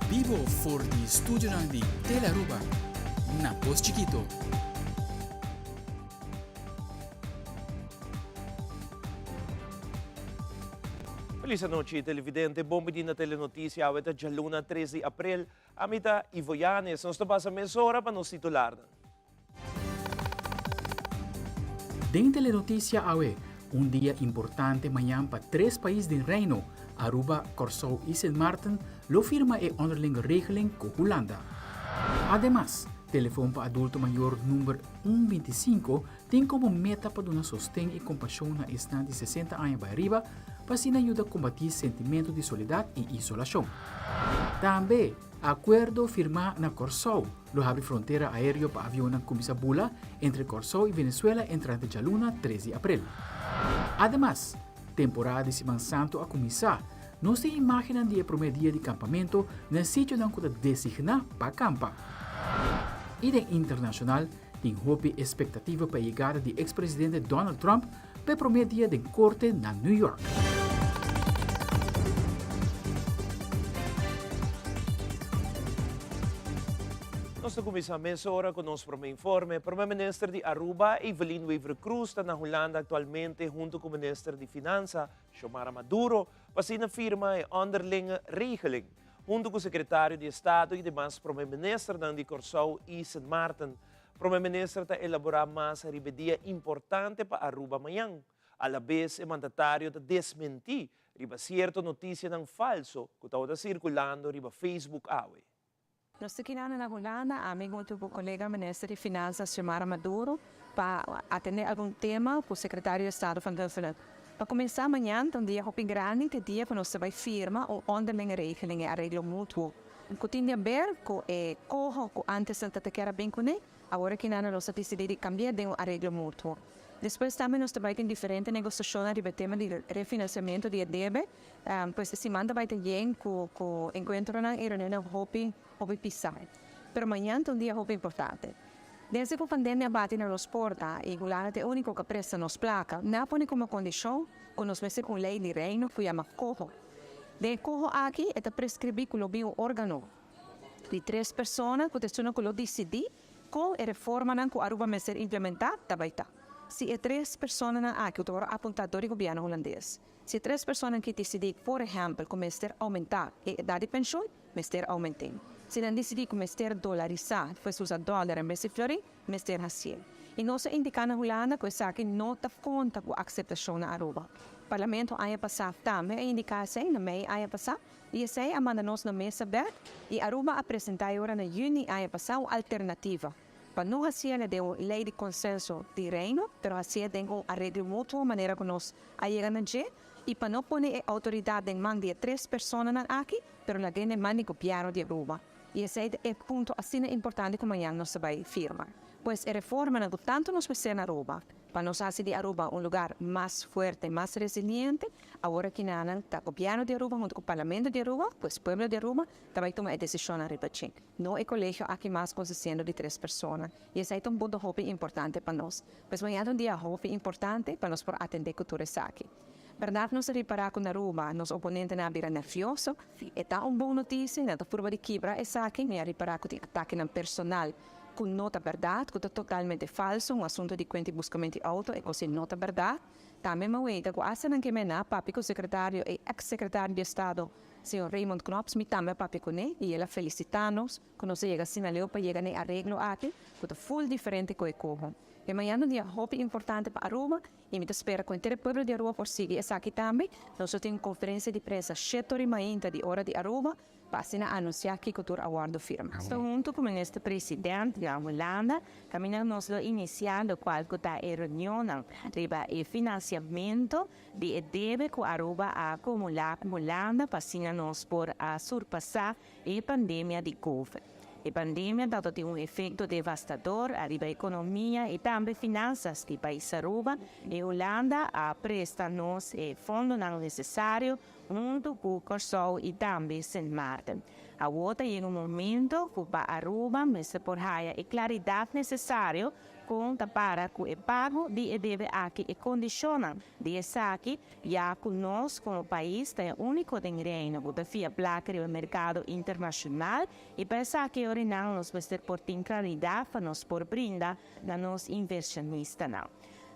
Vivo for the studio di Telaruba, na Pos Chiquito. Feliz noche, televidente. Bom dia na telenotícia. Aweta Jaluna 13 de abril. Amita Ivoyanes. Nos passa meia hora para nos titular. Den Telenotícia Awe, un día importante mañana para tres países del reino, Aruba, Curaçao y Sint Maarten, lo firma e onderlinge regeling con Holanda. Además, teléfono para adulto mayor número 125 tem como meta para dar sostén y compasión a están de 60 años para arriba para sin ayudar a combatir sentimientos de soledad y isolación. También, acuerdo firmado na Curaçao, lo abre frontera aéreo para avión en Comisabula entre Curaçao y Venezuela entre de Jaluna 13 de abril. Además, temporada de Semana Santo a começar, não se imaginam de primeiro dia de campamento no sítio não que designar para acampar. E de internacional, tem hope expectativa para a chegada do ex-presidente Donald Trump para o primeiro dia de corte na New York. Nós começamos a meia hora com o nosso primeiro informe. O primeiro-ministro de Aruba, Evelyn Wever Cruz, está na Holanda atualmente junto com o ministro de Finanças, Xiomara Maduro, para a firma e onderlinge regeling, junto com o secretário de Estado e demais primeiro-ministro de Curaçao e Sint Maarten. O primeiro-ministro está elaborando mais uma ribedia importante para Aruba amanhã. A la vez, o mandatário está desmentir riba certa notícia não falso que está circulando riba Facebook awe. Nós aqui na Holanda, amigo do colega ministro de Finanças, Xiomara Maduro, para atender algum tema para o secretário de Estado van Duffelen. Para começar amanhã, um dia muito grande, o dia para nós vai firma ou onderlinge regeling e arreglo mútuo. Continua ver que corro que antes não te quer bem com ele, agora que nós decidimos cambiar de arreglo mútuo. Depois também nós trabalhamos em diferentes negociações sobre o tema de refinanciamento de débito. Pois se manda vai ter gente que encontra na reunião hobby pisar. Pero amanhã é um dia muito importante. Desde que a pandemia bate na nossa porta e o governo é o único que presta nos placa, não põe como condição que nós vamos ter uma lei de reino que chama COHO. De COHO aqui é prescrever que o órgão de 3 pessoas que testam que decidir com a reforma que Aruba vai ser implementada, vai estar. Se é 3 pessoas aqui, eu apontado do governo holandês. Se 3 pessoas que decidem, por exemplo, começar a aumentar a idade de pensão, começar a aumentar. Se não decidir começar a dolarizar, depois usar dólar em vez de florim, começar a assim. E nós indicamos na Holanda que isso aqui não está conta com a aceitação na Aruba. O parlamento aí passar também indicar assim, no meio aí passar, e isso aí manda nós na mesa aberta, e Aruba apresentar agora na junho aí passar uma alternativa. Para não fazer de uma lei de consenso de reino, mas fazer de um arreglo mútuo, maneira que nós chegamos a e para não pôr a autoridade em mão de 3 pessoas aqui, mas na grande mão de governo de Aruba. E esse é o ponto assim importante que amanhã nós vai firmar. Pois a reforma não tanto nos vai na Aruba, para nós fazer de Aruba um lugar mais forte, mais resiliente, agora que não está o governo de Aruba, junto com o parlamento de Aruba, pois o povo de Aruba também toma a decisão a repetir. Não é o colégio aqui mais consistente de 3 pessoas. E esse é um ponto muito importante para nós. Pois amanhã é um dia muito importante para nós por atender a cultura aqui. Verdade, nós reparar com Aruba, nos oponentes não viram nervioso, e tá uma boa notícia, não forma de quebra essa aqui, me reparar com o ataque no personal, com nota verdade, que é totalmente falso, um assunto de quanto buscamento auto, e com nota verdade. Também me vejo que essa não que me na papi com o secretário e ex-secretário de Estado, senhor Raymond Knops, me também papi com ele, e ele felicita-nos, que nós chega assim a leu para chegar a arreglo aqui, que é full diferente que o corro. E amanhã é um dia muito importante para Aruba e me espero que o inteiro povo de Aruba por seguir essa aqui também. Nós temos conferência de pressa 7h30 de hora de Aruba para anunciar que o aguardo firma. Estou junto com o ministro presidente da Holanda, caminhamos a iniciar o qual está a reunião sobre o financiamento de débito que Aruba a acumular na Holanda para nós por surpassar a pandemia de Covid. A pandemia ha dato un effetto devastador alla economia e também finanças do país Aruba e Holanda a presta-nos o fundo necessário junto com Curaçao e também Sint Maarten. Agora é um momento para Aruba, mas por a claridade necessária conta para que o pago de deve aqui e condiciona de aqui já conosco como país é único em reino o desafio placa do mercado internacional e pensar que ora não nos vai ser por claridade para nos por brindar na nos inversionista não.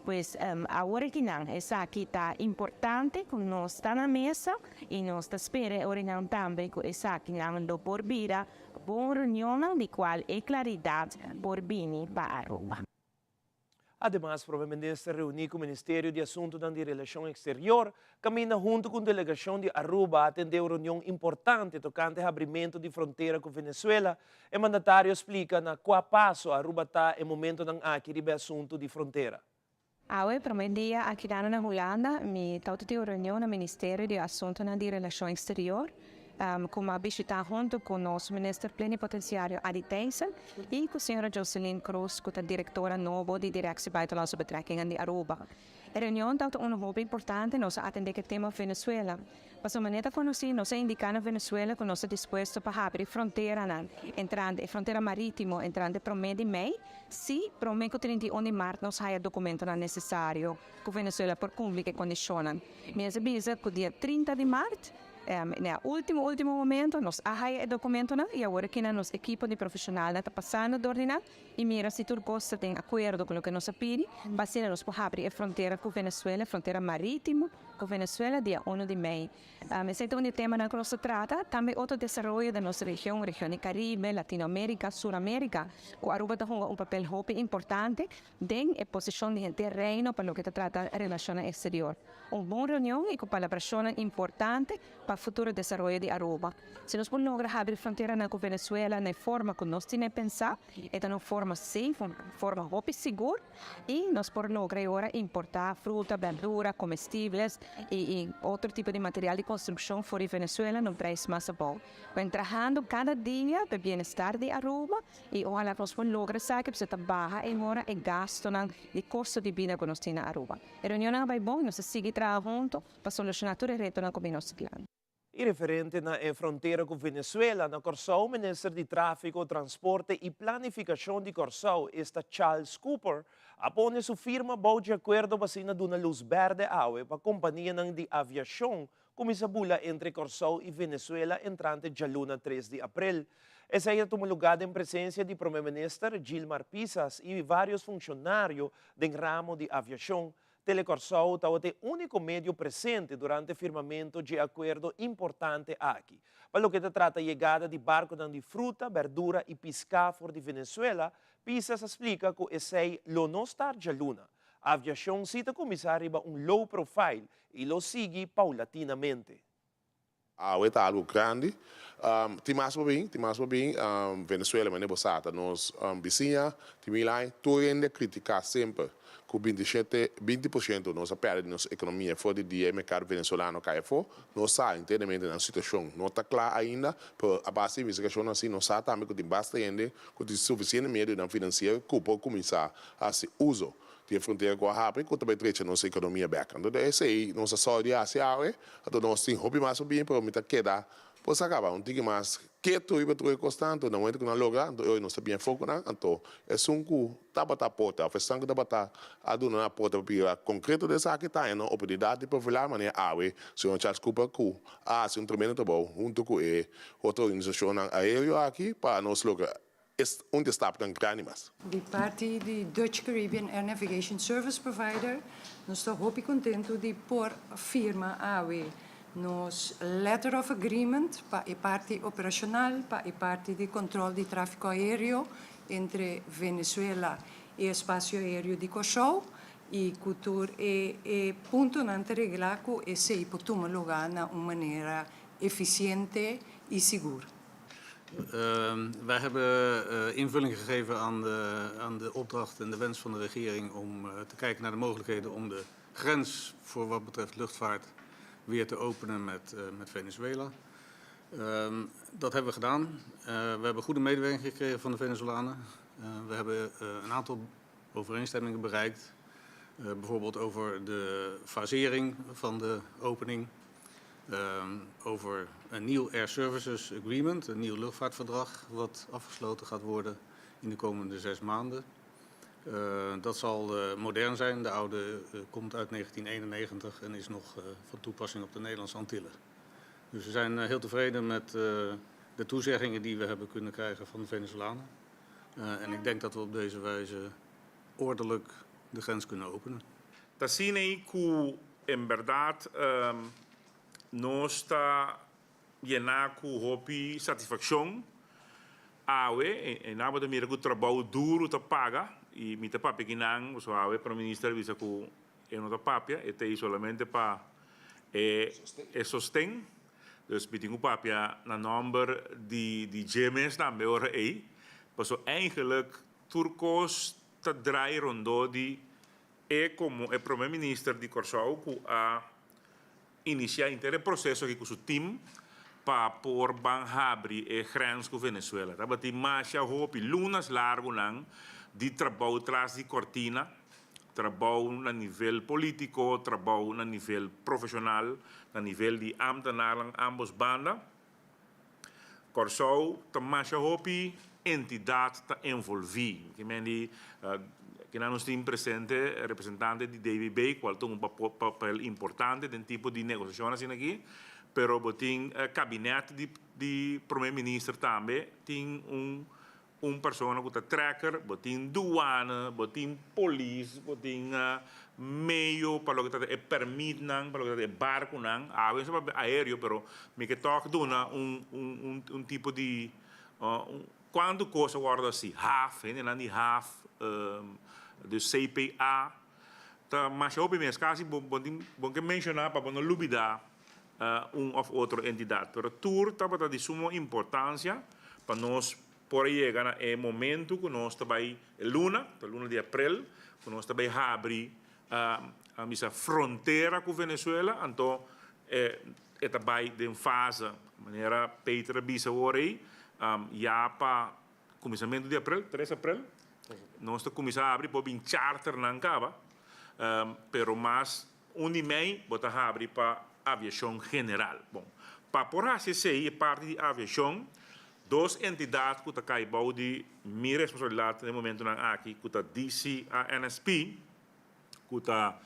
Pois agora que não, essa aqui está importante, que nós está na mesa e nós espera ora não também que essa aqui não por vir boa reunião de qual é claridade por vir para Aruba. Además, o Primeiro-Ministro reuniu com o Ministério de Assuntos de Relação Exterior, caminha junto com a delegação de Aruba a atender uma reunião importante tocante ao abrimento de fronteira com Venezuela. O mandatário explica na qual passo Aruba está em momento de aqui de assunto de fronteira. Hoje, primeiro dia aqui na Holanda, me tive uma reunião no Ministério de Assuntos de Relação Exterior, como a visitar junto com o nosso ministro plenipotenciário Adi Thijssen e com a senhora Jocelyn Cruz, que é a diretora nova de Directie Buitenlandse Betrekkingen de Aruba. A reunião está muito importante, nós atender o tema Venezuela. Para a maneira conhecida, nós indicamos a Venezuela que nós estamos dispostos para abrir fronteira, entrando fronteira marítima, entrando para o mês de maio, se para o mês de 31 de março nós temos o documento necessário que a Venezuela por cumprir as condições. Mas avisa que o dia 30 de março, no último momento, nós temos o documento e agora que nossa equipe de profissionais está passando de ordenar e mira se tudo gosta tem acordo com o que nós pedimos, para nós poder abrir a fronteira com a Venezuela, fronteira marítima com a Venezuela, dia 1 de maio. Esse é um tema que nós trata, também outro desenvolvimento da nossa região do Caribe, Latinoamérica, Suramérica, que Aruba tem papel muito importante na posição de terreno para o que trata a relação exterior. Uma boa reunião e com colaboração importante para o futuro desenvolvimento de Aruba. Se nós podemos lograr abrir fronteira com a Venezuela na forma que nós temos pensado, é uma forma safe, uma forma muito segura, e nós podemos lograr agora importar fruta, verdura, comestíveis e outro tipo de material de construção fora de Venezuela no preço mais bom. Vem trabalhando cada dia para o bem-estar de Aruba e ojalá nós podemos lograr que você trabalha e agora e gasto de custo de vida que nós temos na Aruba. A reunião vai bom, nós seguimos trabalhando juntos para solucionar todo o reto com o nosso plano. E referente na fronteira com Venezuela, na Corsão, o Ministro de Tráfico, Transporte e Planificação de Corsão, Charles Cooper, apone sua firma de acordo para dar luz verde para a companhia de aviação, como se bula entre Corsão e Venezuela entrante dia 3 de abril. Essa aí tomou lugar em presença do Primeiro-Ministro Gilmar Pisas e vários funcionários do ramo de aviação. Telecorsão está o único meio presente durante o firmamento de acordo importante aqui. Para o que se trata da chegada de barcos de fruta, verdura e pescado de Venezuela, Pisas explica que esse é o não estar de luna. A aviação cita começar a low profile e lo sigue paulatinamente. É algo grande. Tem mais bem, Venezuela, mas não nós vizinha, tem lá, tu ainda criticar sempre que 20% nossa perde nossa economia fora de mercado venezuelano cai fora, nós está inteiramente na situação, não está claro ainda, por a base de investigação assim, nós está também que tem bastante, que tem suficiente meio de financeiro que pode começar a se uso de fronteira com a África, que também traz a nossa economia back. Então, esse aí, nossa saúde asiática, então nós temos hobby mais bem para me quedar, pois acaba, não tem mais que tu iba tu constante, não é que não logra, então nós também foco na, então é sunku tabata porta, faz sangue tabata aduna na porta para concreto dessa aqui tá, não oportunidade para falar maneira awe, se um Charles Cooper ku, se um tremendo bom, junto com outra organização aérea aqui para nós lograr onde está para animais. De parte de Dutch Caribbean Air Navigation Service Provider, nós estamos muito contentes de pôr a firma AWE nos Letter of Agreement para a parte operacional, para a parte de controle de tráfego aéreo entre Venezuela e o espaço aéreo de Corsão e cultura e ponto não reglar que esse pode tomar lugar de uma maneira eficiente e segura. Wij hebben invulling gegeven aan de opdracht en de wens van de regering om te kijken naar de mogelijkheden om de grens voor wat betreft luchtvaart weer te openen met Venezuela. Dat hebben we gedaan. We hebben goede medewerking gekregen van de Venezolanen. We hebben een aantal overeenstemmingen bereikt. Bijvoorbeeld over de fasering van de opening. Over een nieuw Air Services Agreement, een nieuw luchtvaartverdrag wat afgesloten gaat worden in de komende 6 maanden. Dat zal modern zijn. De oude komt uit 1991 en is nog van toepassing op de Nederlandse Antillen. Dus we zijn heel tevreden met de toezeggingen die we hebben kunnen krijgen van de Venezolanen. En ik denk dat we op deze wijze ordelijk de grens kunnen openen. Tassinei que, en verdad, no está llena com hopi satisfação. En nada de mira que o trabalho duro te paga e me te papi que não, so awe para o ministro visa que é não te papia, é te solamente para sostém. Dus betekent papia na number die gemes dan bij ore ei. Maar zo eigenlijk Turcos te draaien rondo die como el primer ministro de Corsau que a iniciar inteiro processo aqui com o team para por banhabri e grens com Venezuela. Tá bati marcha hopi lunas largo nang de trabalho atrás de cortina, trabalho a nível político, trabalho a nível profissional, a nível de ambtenaar ambos banda. Corsau ta marcha hopi entidade ta envolvi. Que mendi que nós temos presente representante de DBB, qual tem papel importante de tipo de negociações aqui, pero botin gabinete de primeiro-ministro também tem pessoa que está tracker, botin douane, botin polícia, botin meio para o que está permite para o que está barco a vezes aéreo, pero me que toca dona tipo de quando coisa guarda assim half, nem half de CPA, mas eu penso que bom que mencionar para não olvidar of outra entidade. Pero tour está de suma importância para nós por chegar no momento que nós também luna de abril, que nós também abrir a missa fronteira com Venezuela, então é também de fase maneira Peter bisa ora já para começamento de abril, 3 de abril. Nós começamos a abrir para um charter não acaba, pero mais mei bota abrir para aviação general. Bom, para por assim parte de aviação, duas entidades que estão caibau de minha responsabilidade no momento aqui, que está DC a NSP, que está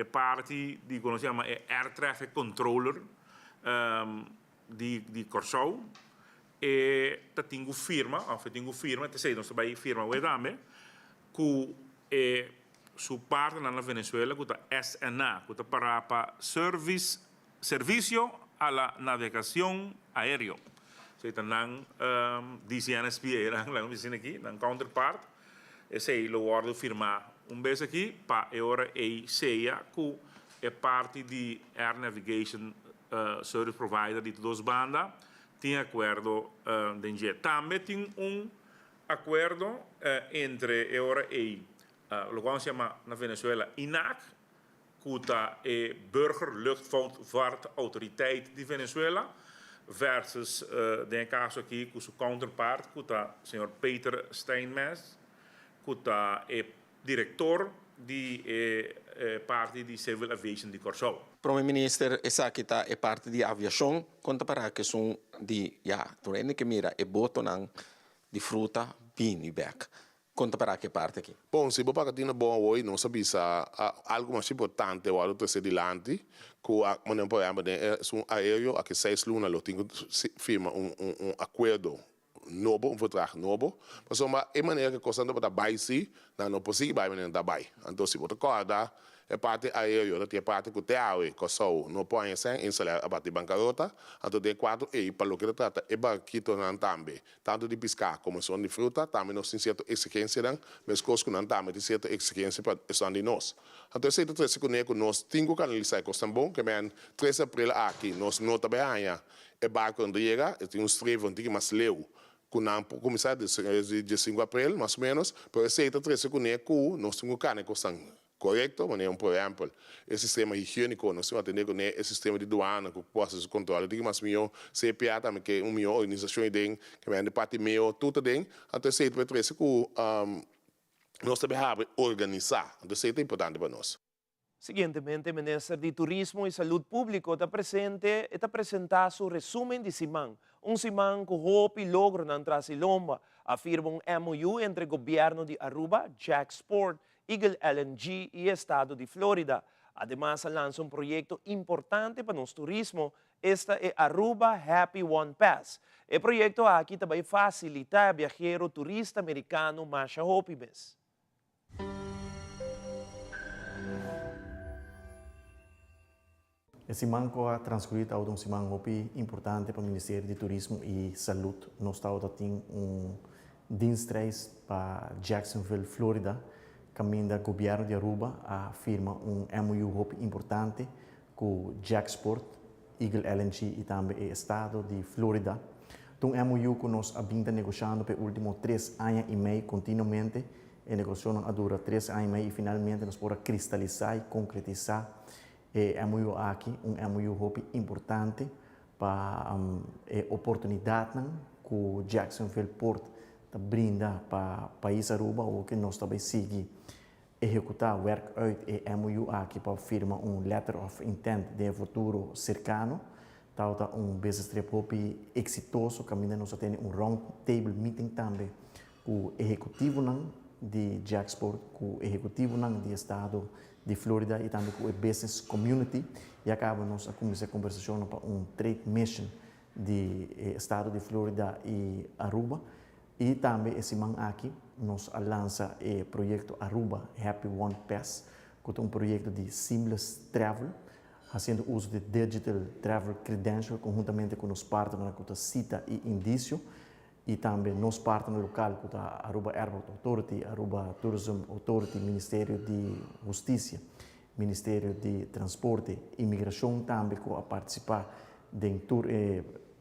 parte de como se chama Air Traffic Controller de Corsau, e tenho firma, nós também firma o também, que su parte na Venezuela, que é SNA, que para Servicio a la Navegación Aéreo. So, nang DCNSP era lang visin aqui, nang counterpart, esse lo guardo firmar vez aqui para ora e seja que é parte de Air Navigation Service Provider de duas bandas, tem acordo de também tem acordo entre ora e lo que se chama na Venezuela INAC, que é Burgerluchtvaartautoriteit de Venezuela, versus, in caso aqui, com seu counterpart, que é o senhor Peter Steinmetz, que é diretor de parte de Civil Aviation de Corsau. Primeiro-ministro, essa aqui é parte de aviação, conta para que são de, tu que mira, é boto de fruta, vinho e beca. Conta para que parte aqui? Bom, se você tem bom hoje, não sabe se algo mais importante o outro se dilante, que por exemplo é um aéreo a que 6 lunas lo tem firma acordo novo, vertrag novo, mas é maneira que coisa não para baixo, não possível vai maneira da baixo. Então se você acorda é parte aéreo, é parte que tem que só não pode ser instalar a parte bancarrota, então tem 4 e para o que trata é barquito não também, tanto de pescar como são de fruta, também nós temos certa exigência dan, mas coisas que não também tem certa exigência para são de nós. Então se tu se conecta nós temos que analisar coisa bom, que men 3 de abril aqui nós não também é barco onde chega, tem streven que mais leu. Começar de 5 de abril, mais ou menos, para aceitar 3 de conecta, nós temos que coisa correto, mas por exemplo, o sistema higiênico, nós temos que atender com o sistema de doana, que possa se controlar, digo mais meu CPA também que minha organização que vem de parte meu, tudo tem, então sei que nós também organizar, então sei que é importante para nós. Siguientemente, o Ministro de Turismo e Saúde Pública está presente e está apresentando o resumo de semana um simang kuhopi logro ng Trasilomba, afirma um MOU entre gobyerno de Aruba, Jacksport, Eagle LNG e Estado de Florida. Además, lança um projeto importante para nos turismo. Esta é Aruba Happy One Pass. O projeto aqui também facilita o viajero turista americano mais hópimes. Esse manco a transcorrido ao simang hopi importante para o Ministério de Turismo e Saúde. Nós estamos tem dienstreis para Jacksonville, Florida, caminho do governo de Aruba a firma MOU hopi importante com Jacksport, Eagle LNG e também o Estado de Florida. Então, MOU que nós abinda negociando pelos últimos 3 anos e meio continuamente. A negociação dura 3 anos e meio e finalmente nós podemos cristalizar e concretizar MOU aqui, MOU hopi importante para a oportunidade que o Jacksonville Port brinda para o país Aruba, ou que nós também seguimos executar work out e MOU aqui para firma letter of intent de futuro cercano. Tauta business trip hopi exitoso, caminho nós temos round table meeting também com o executivo de Jacksport, com o executivo do estado de Florida e também com a business community, e acabamos a começar a conversação para trade mission de estado de Florida e Aruba. E também esse man aqui nós lança o projeto Aruba Happy One Pass, que é projeto de seamless travel, fazendo uso de digital travel credential conjuntamente com os partners que Cita e Indício, e também nos partners locais que Aruba Airport Authority, Aruba Tourism Authority, Ministério de Justiça, Ministério de Transporte, Imigração também que a participar do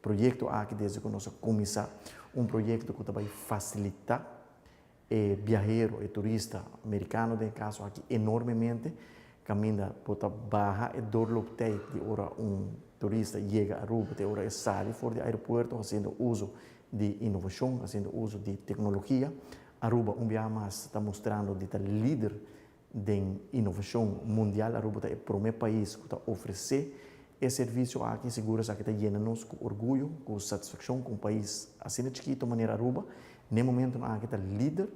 projeto aqui desde que nós começamos, projeto que também facilita o viajero e turista americano, no caso aqui, enormemente, caminha para barra e dorloptei de hora turista chega a Aruba, de hora sai fora do aeroporto, fazendo uso de inovação, fazendo uso de tecnologia. Aruba, vez mais, está mostrando que é líder de inovação mundial. Aruba é o primeiro país que está oferecendo esse serviço aqui, segura que está llenando-nos com orgulho, com satisfação com o país. Assim de chiquito, maneira Aruba, no momento aqui está líder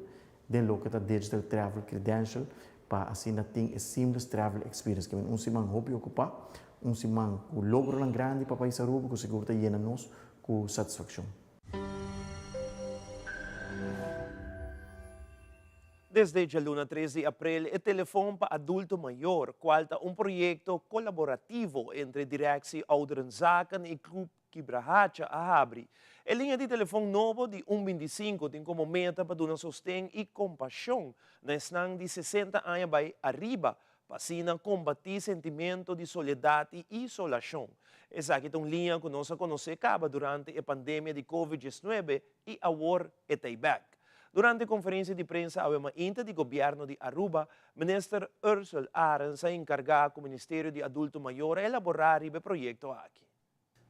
do que está digital travel credential, para assim ter seamless travel experience. Que semana hopi ocupar, semana com logro grande para o país Aruba, que segura está llenando-nos com satisfação. Desde a luna 13 de abril, o telefone para adulto maior, qual é projeto colaborativo entre Direção Ouderenzaken e Clube Quibrahacha a abre. A linha de telefone novo de 125 tem como meta para dar sustento e compaixão na esnang de 60 anos para arriba, para assim combater sentimento de soledade e isolação. Essa aqui é uma linha que nós conhecemos durante a pandemia de Covid-19 e agora está back. Durante a conferência de prensa ao Inta de Governo de Aruba, Minister Ursula Arens se encargou com o Ministério de Adulto Maior a elaborar o projeto aqui.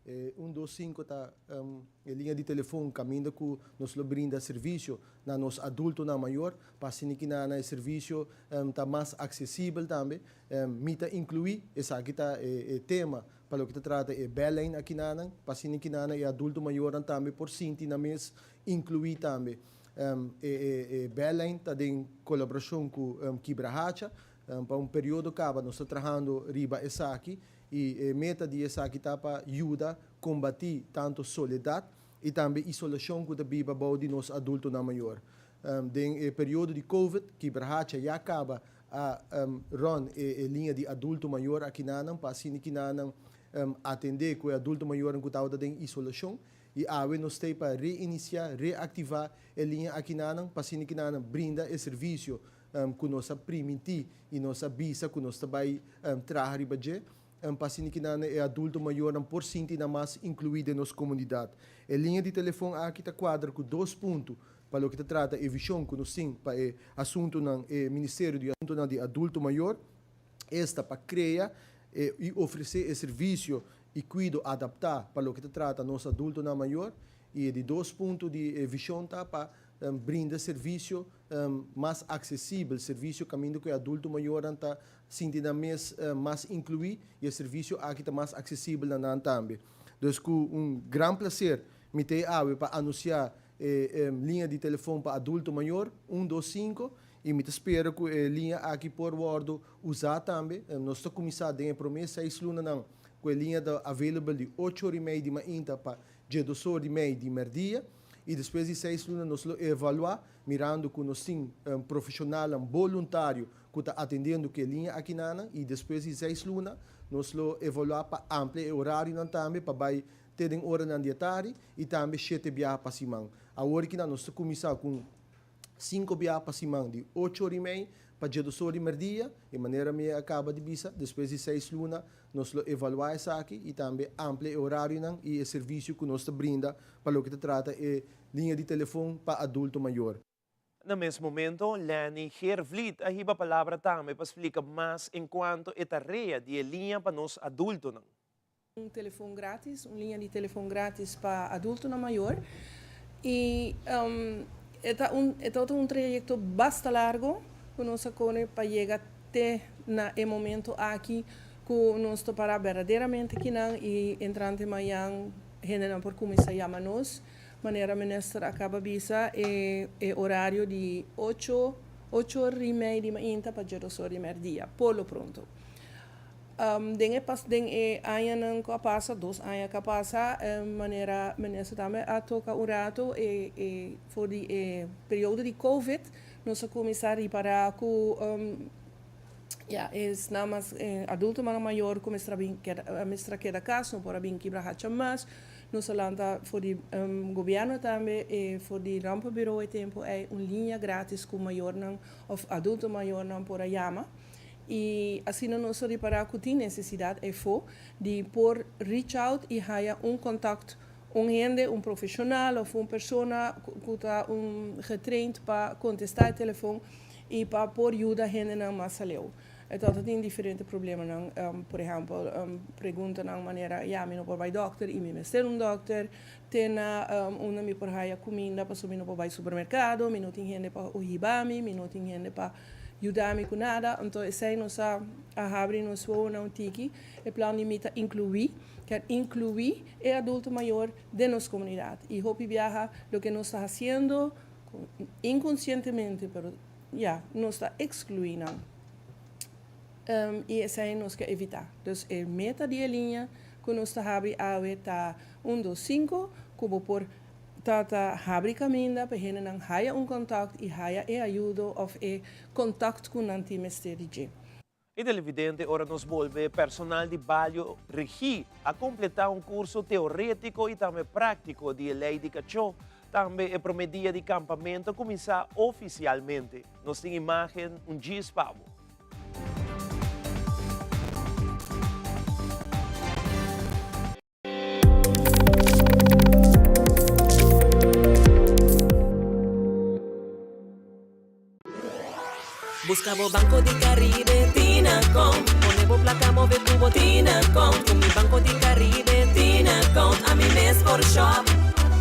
125 está a linha de telefone caminho que nos brinda serviço na nos adulto na maior, para que na serviço está mais acessível também, mita incluir essa aqui tá tema para o que trata é Belém aqui na para que na é adulto maior também por sinti na mês incluir também Belém está em colaboração com Quibrahacha para período acaba nós estamos trabalhando riba essa aqui e a meta de essa aqui está para ajudar a combater tanto soledade e também isolação que vive de nós adultos na maior. No período de Covid, Quibrahacha já acaba a run a linha de adulto maior aqui na para assim que na atender com o adulto maior que está em isolação. E a nós temos para reiniciar, reativar a linha aqui na para assim que na brinda o serviço que nós permitir e nós avisa que nós também trabalhar para assim que na é adulto maior por sentir mais incluído na nossa comunidade. A linha de telefone aqui está quadra com 2 pontos para o que trata a visão que nós temos para o assunto no Ministério de Adulto Maior, esta para criar e oferecer o serviço e cuido adaptar para o que trata nosso adulto na maior e de 2 pontos de visão tá para brindar serviço mais acessível, serviço caminho que o adulto maior está sentindo mais incluir e o serviço aqui está mais acessível na também. Então, com grande prazer Mitei awe para anunciar linha de telefone para adulto maior 125 e me espera que a linha aqui por bordo usar também. Nós estamos começando a promessa 6 lunas não, com a linha available de 8h30 de manhã para 12h30 de merdia. E depois de 6 lunas nós evaluar, mirando que nós temos profissional, voluntário que está atendendo que linha aqui nana. E depois de 6 lunas nós evaluar para ampliar o horário também para ter hora na diária e também 7 viagens para cima. A hora que nós começamos com 5 viagens para cima de 8h30 para 12h de merdia, de maneira que acaba de visa. Depois de 6 lunas nós evaluar isso aqui e também ampliar o horário e o serviço que nós brinda para o que trata é linha de telefone para adulto maior. No mesmo momento, Lenny Hervliet ahiba palavra também para explicar mais enquanto a tarefa de linha para nós adultos. Telefone grátis, uma linha de telefone grátis para adulto na maior. E é todo um trajeto bastante largo que nós acompanhamos para chegar até no momento aqui que nós para verdadeiramente aqui e entrante amanhã gente por começar a chamar nós. Maneira ministra acaba bisa horário de 8h30 de manhã para 12h de merdia, polo pronto. Den aia não passa, 2 anos que passa, maneira ministra também a tocar o rato e for de período de Covid, nós começar a reparar que é nada mais adulto mas maior começar a mestra queda casa, não pode vir quebrar mais. Nós lanta for de governo também e for de rampa bureau e tempo é uma linha grátis com maior não ou adulto maior não por chama e assim nós reparar que tem necessidade é de por reach out e haya contato gente profissional ou uma pessoa que está getraind para contestar o telefone e para por ajuda gente não mais saleu. Então, tem diferentes problemas. Por exemplo, pergunta de maneira, eu não vou ao doctor, e me ser doctor. Tem uma me por aí comida, para subir no supermercado, me não tem gente para ujibami, me não tem gente para ajudar-me com nada. Então, esse nós a abrir nos não tiki, o plano limita incluir, quer incluir o adulto maior de nossa comunidade. E hope viaja o que nós está fazendo inconscientemente, pero nós está excluindo. E essa é nós que evitar. Então, a meta de linha que nós abrimos está 125, como por abrir caminho para gente não haya contato e haya ajuda ou contato com o time. E televidente, ora nos volve personal de Balio Regi a completar curso teórico e também prático de lei de cachorro. Também é promedia de campamento começar oficialmente. Nós temos imagem Gis Pavo. Buscamos Banco de Caribe, Tinacom. Ponemos placa, move tubo, Tinacom. Con mi Banco de Caribe, Tinacom. A mi mes por shop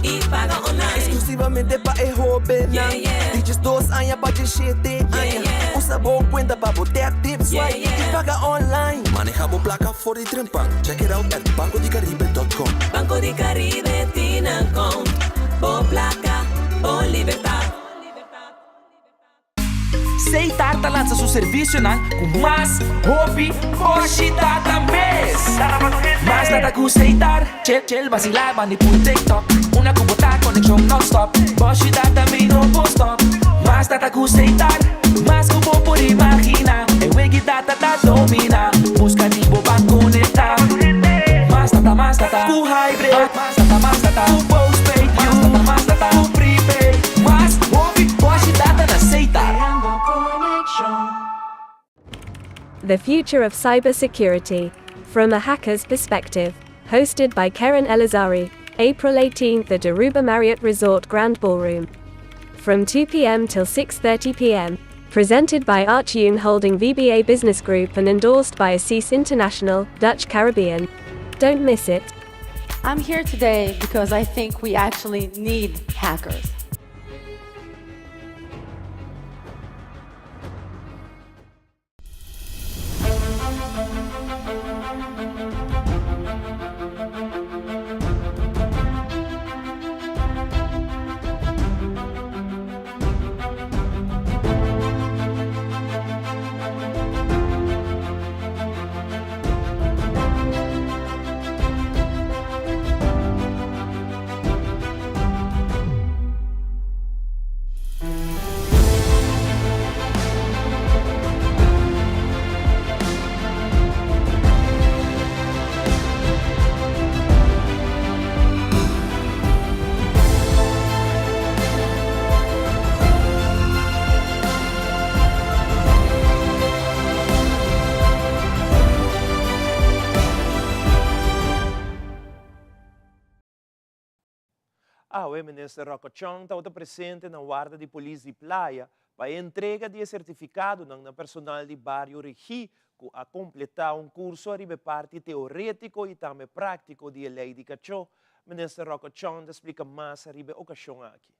y paga online. Exclusivamente pa' el joven. Dices 2 años pa' 7 años. Usa boa cuenta pa' botar tips. Y paga online. Manejamos placa for y trempan. Check it out at bancodecaribe.com. Banco de Caribe, Tinacom. Bo placa, bo libertad. Seitar lança seu serviço com mais hobby, pochita também. Mas nada com Seitar, chel vacilar, bani por TikTok. Uma cubota, conexão non-stop. Pochita também não vou stop. Mas nada com Seitar, mas como por imaginar. É o que data domina. Busca de boba conectar. Mas nada, com hybrid. Mas nada, com postpaid. Mas nada, com prepaid. Mas hobby, pochita na Seitar. The Future of Cybersecurity, from a Hacker's Perspective, hosted by Keren Elazari, April 18th at Aruba Marriott Resort Grand Ballroom. From 2 p.m. till 6:30 p.m. Presented by Archune Holding VBA Business Group and endorsed by Assis International, Dutch Caribbean. Don't miss it. I'm here today because I think we actually need hackers. O ministro Rocco Chong estava presente na guarda de polícia de Playa para a entrega de certificado na personal de Barrio Regi a completar curso arriba parte teórico e também prático de lei de cachorro. Ministro Rocco Chong explica mais arriba a ocasião aqui.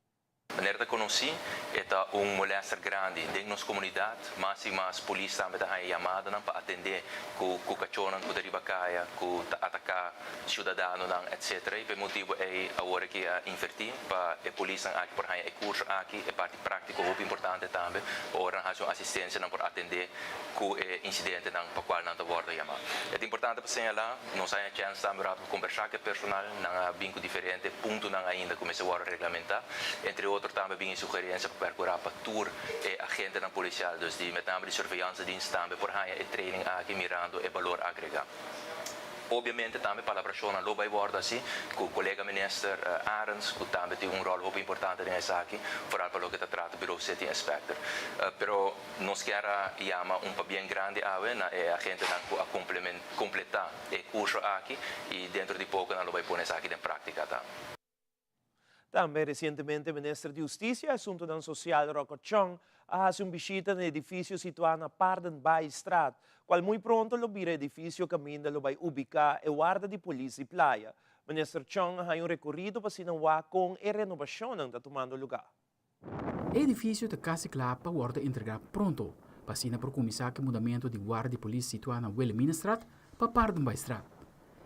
Wanneer ik conheci, é molester grande dentro da nossa comunidade, mas a polícia também está chamada para atender com cachorros que deriva caia, com atacar cidadãos, etc. E por motivo é agora que invertir para a polícia aqui por aí curso aqui é parte prática muito importante também, para a assistência para atender com incidente para qual não aborda chamada. É importante para señalar, nós temos a chance também para conversar com o personal, na vinco diferente, ponto ainda começa a regulamentar, entre outros também bem sugerência para procurar para tour e agente na policial, dus die met name de surveillança-dienst também por aí e training aqui mirando e valor agregado. Obviamente também para a pessoa não vai bordo assim, com o colega ministro Arens, que também tem rol muito importante nessa aqui, para o que trata do City Inspector. Pero nós queremos chamar bem grande a gente a completar o curso aqui e dentro de pouco não vai pôr isso aqui em prática também. Também, recentemente, o ministro de Justiça e Assunto Social, Rocco Chong, fez uma visita no edifício situado na Pardon Bay Strat, qual muito pronto o edifício caminho vai ubicar a guarda de polícia e playa. O ministro Chong fez recorrido para sinawar com a renovação que está tomando lugar. O edifício está quase claro para guarda entregar pronto, para por começar o mudamento de guarda de polícia situado na Wilhelmina Strat para Pardon Bay Strat.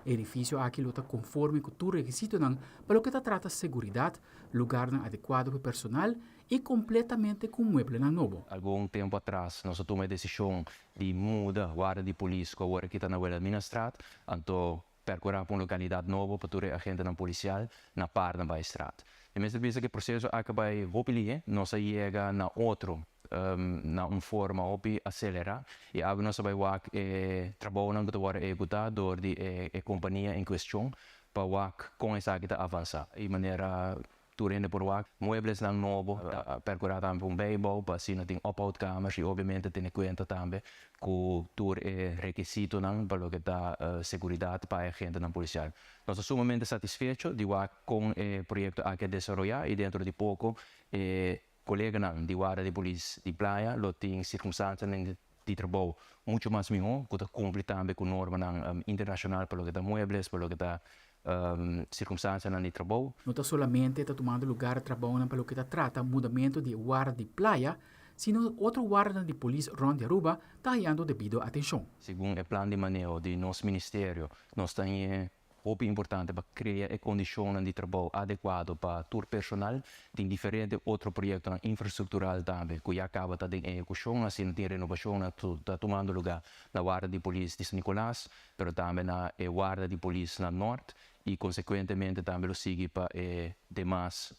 O edifício aqui está conforme com todo requisito para o que trata de segurança, lugar adequado para o personal e completamente com mueble novo. Algum tempo atrás, nós tomamos a decisão de mudar a guarda de polícia com a guarda que está na Wilhelmina Strat, então percorrer uma localidade nova para todo agente policial na Pardon Bay Strat. E mesmo vista que o processo acaba de ropilir, nós chega na outro. Na forma de acelerar e agora nós vamos trabalhar que vai executar door a companhia em questão para com essa que avançar de maneira turende por muebles não novo percorrer também beisebol para assim tem ophoudkamers e obviamente tem conta também com tur requisito para o que dá segurança para a gente policial. Nós somos sumamente satisfeitos de com o projeto que desenvolver e dentro de pouco colega de guarda de polícia de Playa, lo tem circunstâncias de trabalho muito mais melhor, que cumpre também com norma internacional para o que dá muebles, para o que dá circunstâncias de trabalho. Não está somente está tomando lugar trabalho para o que trata mudamento de guarda de Playa, sino outro guarda de polícia Ron de Aruba está ganhando devido atenção. Segundo o plano de manejo do nosso ministério, nós temos muito importante para criar condições de trabalho adequadas para todo o personal. Tem diferentes outros projetos infraestruturais também, que já acaba de execução, assim tem renovação, está tomando lugar na guarda de polícia de São Nicolás, mas também na guarda de polícia na Norte e, consequentemente, também o sigue para demais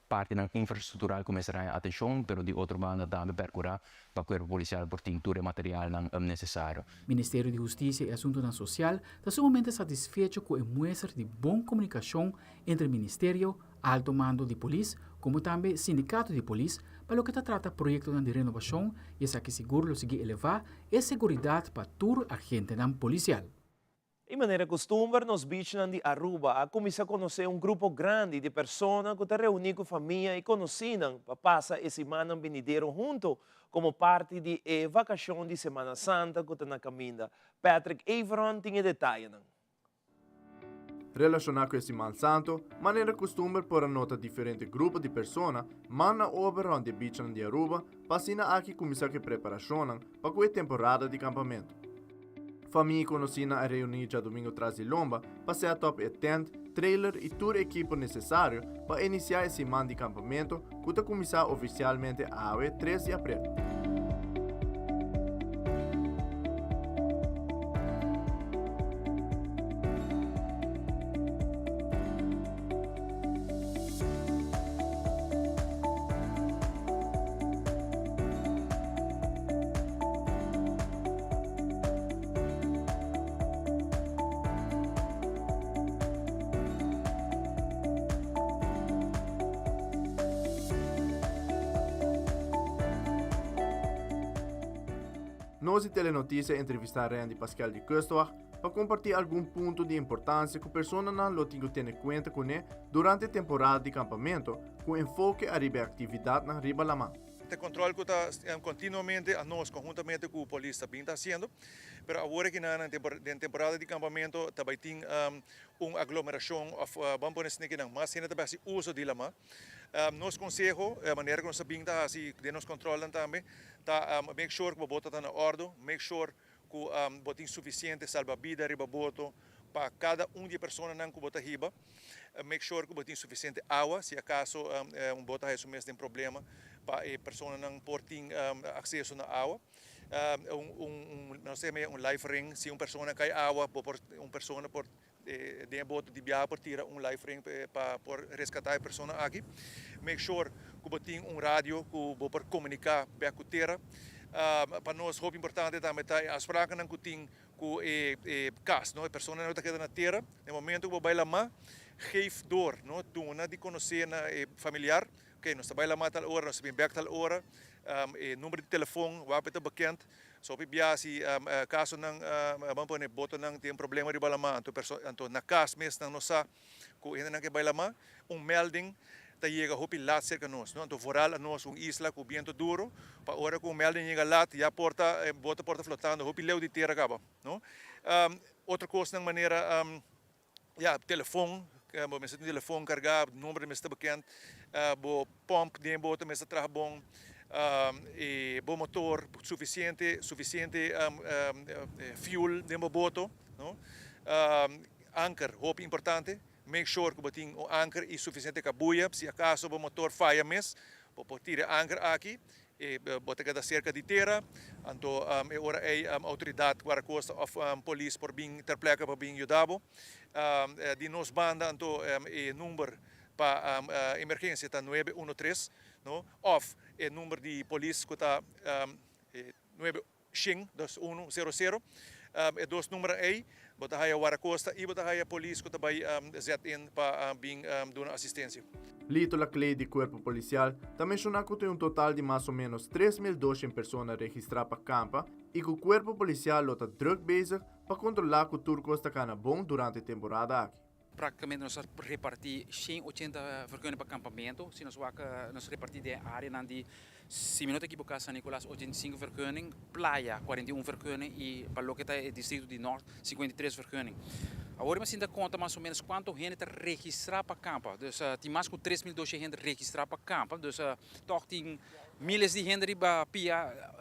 parte da infraestrutural começará a atenção, mas de outra banda também percorrer para o corpo policial por tintura material necessário. O Ministério de Justiça e Assunto Social está sumamente satisfeito com a muestra de boa comunicação entre o Ministério, Alto Mando de Polícia, como também o Sindicato de Polícia, para o que trata projeto de renovação e essa que seguro seguir elevar a segurança para todo agente policial. De maneira costume, nos beaches de Aruba, a começar a conhecer grupo grande de pessoas que se reúnem com a família e conhecem para passar a semana venidero junto, como parte de vacação de Semana Santa que está na caminho. Patrick Averon tem detalhes. Relacionado com a Semana Santa, maneira costume para nota diferente grupo de pessoas, mana operam de beaches de Aruba, passina aqui começar a preparação para a temporada de campamento. Família conhecida a reunir já domingo atrás de Lomba para ser a top tent, trailer e todo o equipo necessário para iniciar esse semana de campamento que vai começar oficialmente a 3 de abril. Nós e Telenotícia entrevistaram Pascal de Kustoach, para compartir algum ponto de importância que a pessoa não tem que ter em conta com ele durante a temporada de acampamento, com enfoque a atividade na riba la mão. Este controle que está continuamente a nós, conjuntamente com o polícia, também está sendo, mas agora que na temporada de acampamento também tem uma aglomeração, vamos pôr assim que não, mas ainda também se uso de lama. Nosso conselho, a maneira que nós sabemos está assim, de nós controlam também, tá make sure que o boto está na ordem, make sure que botem suficiente salva-vida riba boto para cada de pessoas não que bota riba, make sure que botem suficiente água, se acaso boto é isso mesmo tem problema, para a pessoa não ter acesso na água. Nós temos life ring, se uma pessoa cai água, uma pessoa por de boto de viagem por tirar life ring para resgatar a pessoa aqui. Make sure que botem rádio que por comunicar com a terra. Para nós é importante também a spraca não que tem com cas, não a pessoa não está na terra, no momento que o baila má, geef dor, não tu não de conhecer na familiar. Okay, nós trabalhamos a tal hora, nós vamos a tal hora, número de telefone, o apito bekend. So, se caso não, vamos pôr boto não tem problema de balama, então na casa mesmo não sabe que ainda não que balama, melding, tá chega hopi lá cerca nós, não? Então voral a nós isla com vento duro, para hora que o melding chega lá, já bota porta flotando, hopi leu de terra acaba, não? Outra coisa na maneira, telefone. Mensen telefoon carregado, número de está bekend, bo pomp de boto mensen traga bom, bo motor suficiente fuel de boto, no? Anchor, hope importante, make sure que botin o anchor e suficiente cabuia, se acaso o motor falha mes, bo tira anchor aqui. Bota cada cerca de terra, então agora a autoridade para a costa of polícia por bem interpleca para bem ajudado, de nos banda então número para emergência está 913, no off número de polícia que está 92100, dois números aí, bota aí a costa e bota aí a polícia que também ZN para bem dar assistência. Lito la Clay de Corpo Policial também menciona que tem total de mais ou menos 3.200 pessoas registradas para campa e que o Corpo Policial está druk bezig para controlar que o turco está cana bom durante a temporada aqui. Praticamente nós repartimos 180 vergunningen para acampamento. Se nós repartimos de área de se minuto aqui para São Nicolás 85 vergunningen, Playa 41 vergunningen e para o que está o distrito de Norte 53 vergunningen. Agora me sinto conta mais ou menos quanto gente está registrado para campo. Dus tem mais que 3.200 gente registrada para campo. Dus toch tem milhares de gente para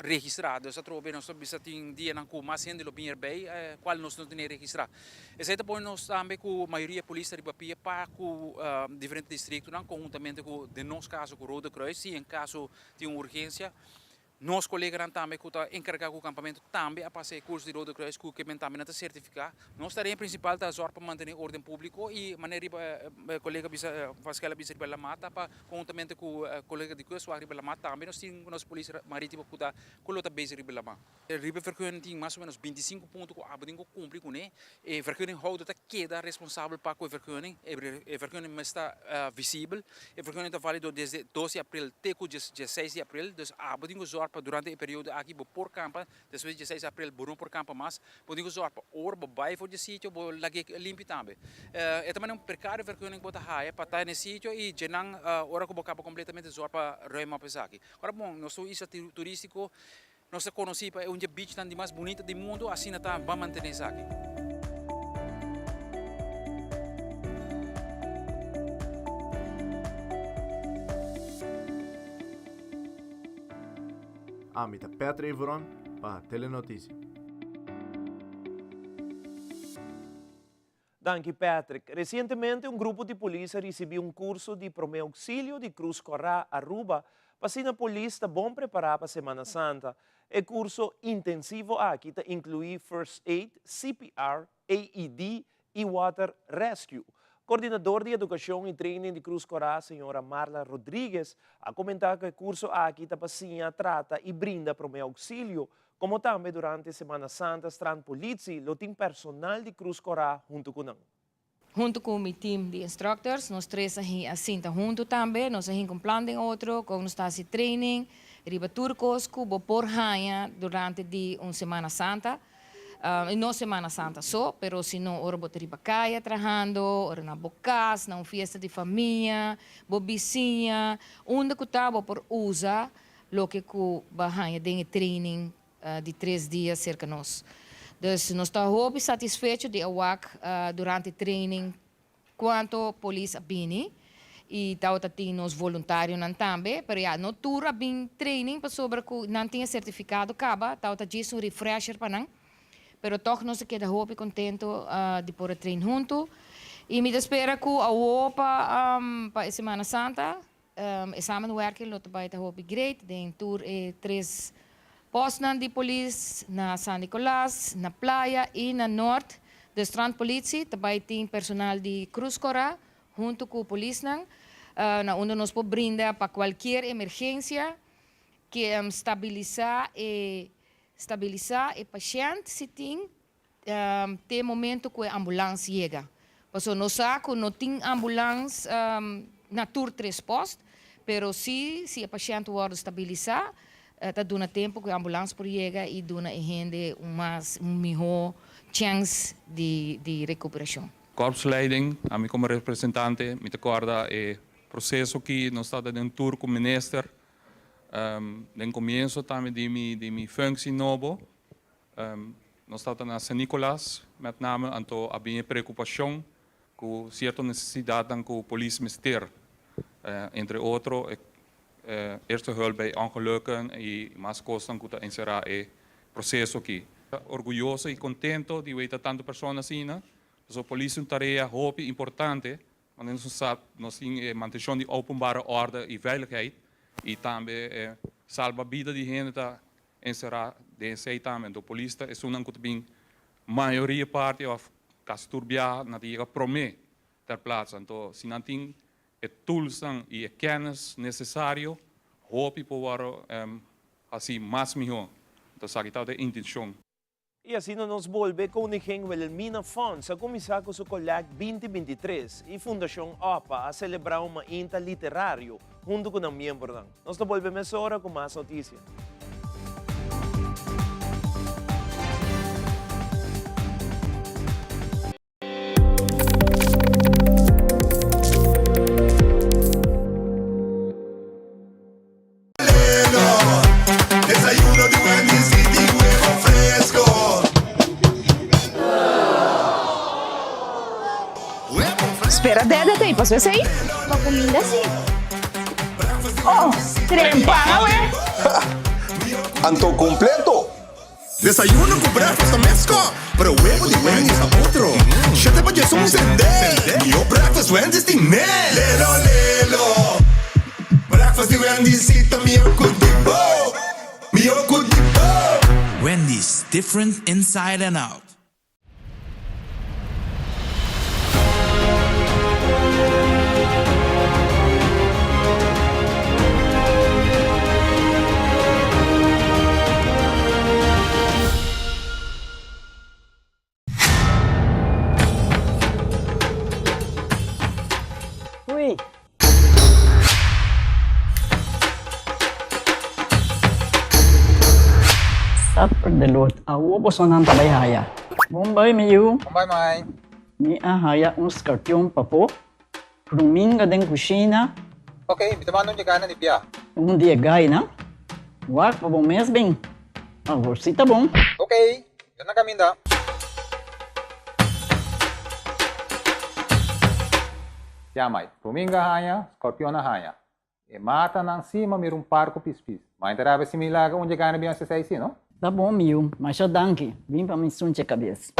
registrada. Dus trouxe nós tem dia na que mais gente lo bem erbij, qual nós não tem registrado. Esse é depois nós também com a maioria polícia riba pia para com diferentes distritos, não conjuntamente com de nosso caso com o Rode Kruis, se em caso de uma urgência. Nós colegas também que está encarregado do acampamento também a passar curso de Rode Kruis que também está certificado. Nós tarefa principal está para manter ordem público e maneira colega faz aquela bisa riba mata para conjuntamente com colega de curso riba mata também nós temos nossa polícia marítima que está colota base riba mata. Riba vergunning tem mais ou menos 25 pontos que a bodinho cumpre com né. E vergunning houder está queda responsável para com vergunning. E vergunning está visível. E vergunning está válido desde 12 de abril até 16 de abril. Dus a bodinho durante o período aqui por campo, depois de 16 de abril por campo mas podemos usar para or babai for de sítio por lagi limpo também. É também precário vergunning bota haia para estar nesse sítio e genang ora que boca completamente usar para reima pesaki. Agora bom, nosso isso turístico nós conheci para onde beach tan de mais bonita do mundo assim está vamos manter isso aqui. Amita Petra Ivoron para Telenotícia. Danke, Patrick. Recentemente, um grupo de polícia recebeu um curso de primeiro auxílio de Cruz Corá Aruba para ser a polícia bom preparada para a Semana Santa. O curso intensivo aqui inclui First Aid, CPR, AED e Water Rescue. Coordenador de Educação e Training de Cruz Corá, senhora Marla Rodrigues, a comentar que o curso aqui está passinha, trata e brinda primeiro auxílio, como também durante a Semana Santa, Strand Polícia, o time personal de Cruz Corá junto com nós. Junto com o meu time de instructors, nós três assim junto também, nós com um plano de outro, com nós assim training, riba turcos, cubo por hanha durante de uma Semana Santa. E não Semana Santa só, pero se não, ora botar caia trabajando, ora na bocas, na festa de família, bobicinha, onde que estava por usar lo que ku bahaya den training de 3 dias cerca nós. Dus nós estamos satisfeitos de awak durante o training quanto polícia bini e tal nos voluntários não também, pero já no tour bem training para sobre que não tinha certificado caba, tal diz um refresher para não, pero toch nós queda hope contento de por train junto e me espera que a Opa para Semana Santa samenwerking lot bij te hope great, den tour 3 postos de polícia na San Nicolás, na Playa e na Norte, de strandpolitie, também tem personal de Cruz Cora, junto com a polícia, onde nós podemos brindar para qualquer emergência, que estabilizar o paciente se tem, até o momento que a ambulância chega. Porque nós sabemos que não tem ambulância na tour 3 postos, pero se o paciente wordt estabilizar, está dando tempo que a ambulância por chegar e dá a gente melhor chance de recuperação. Korpsleiding, a mim como representante, me recorda o processo que nós estamos em tour com o ministro, no começo também de minha função nova, nós estamos na San Nicolás, met name anto a minha preocupação com certa necessidade que a polícia me ter, entre outros, eerste hulp bij ongelukken e mais kosten que encerrar o processo aqui. Orgulhoso e contento de ver tantas pessoas assim, né? A polícia é uma tarefa importante, mas nós temos manutenção de openbare orde e veiligheid e também salva a vida de gente que encerrar de também. A polícia é uma que tem maioria parte ou caso turbia na dia promete ter plaats. Então, se não tem tools e kennis necessário, hoop ik voor assim mais melhor. Então, sabe que é a intenção. E assim nos volve com o Wilhelmina Fons a começar com o Collag 2023 e Fundação OPA a celebrar uma INTA literário junto com os membros. Nós volvemos agora com mais notícias. Espera, déjate, ¿pasó ese ahí? Para comida sí. Oh, trempana, güey. Anto completo. Desayuno con breakfast a mezcla, pero huevo de Wendy's a otro. Siete para son sender. Mio breakfast Wendy's de mel. Lelo, lelo. Breakfast de Wendy's cita mio cudibo. Mio cudibo. Wendy's, different inside and out. Sapper de lot awo bosonan tabay haya. Bombay miyu. Bombay mai. Ni haya un scarpion papo. Pruminga den kusina. Okay, bitamano niya kana ni Pia. Um dia gai na. Wak pa bom mes bem. Agora si tá bom. Okay, yan na kami da. Pia mai. Pruminga haya, scorpion na haya. E mata nang cima mir parco pispis. Mas interava se milaga onde ganha bem essa aí, não? Tá bom, Mil, mas já danke. Vim para me sunte a cabeça.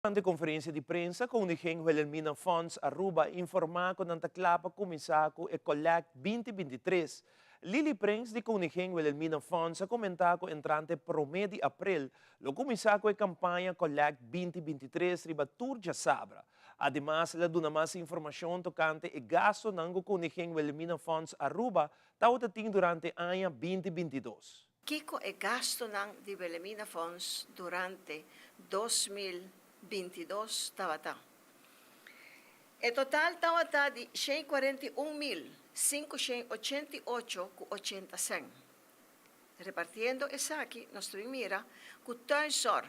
Durante conferência de prensa, Koningin Wilhelmina Funds Aruba informa ko ng taklapa kumisako e Collect 2023. Lili Prince de Koningin Wilhelmina Funds comenta ko entrante promedi April, lo kumisako e campanha Collect 2023 riba Turja Sabra. Además, la duna mais informação tocante e gasto ng Koningin Wilhelmina Funds Aruba tautating durante ano 2022. Kiko e gasto ng di Wilhelmina Funds durante 2022 tawata. E total tawata di 641.588,80. Repartiendo esa aquí, nos mira, que sorg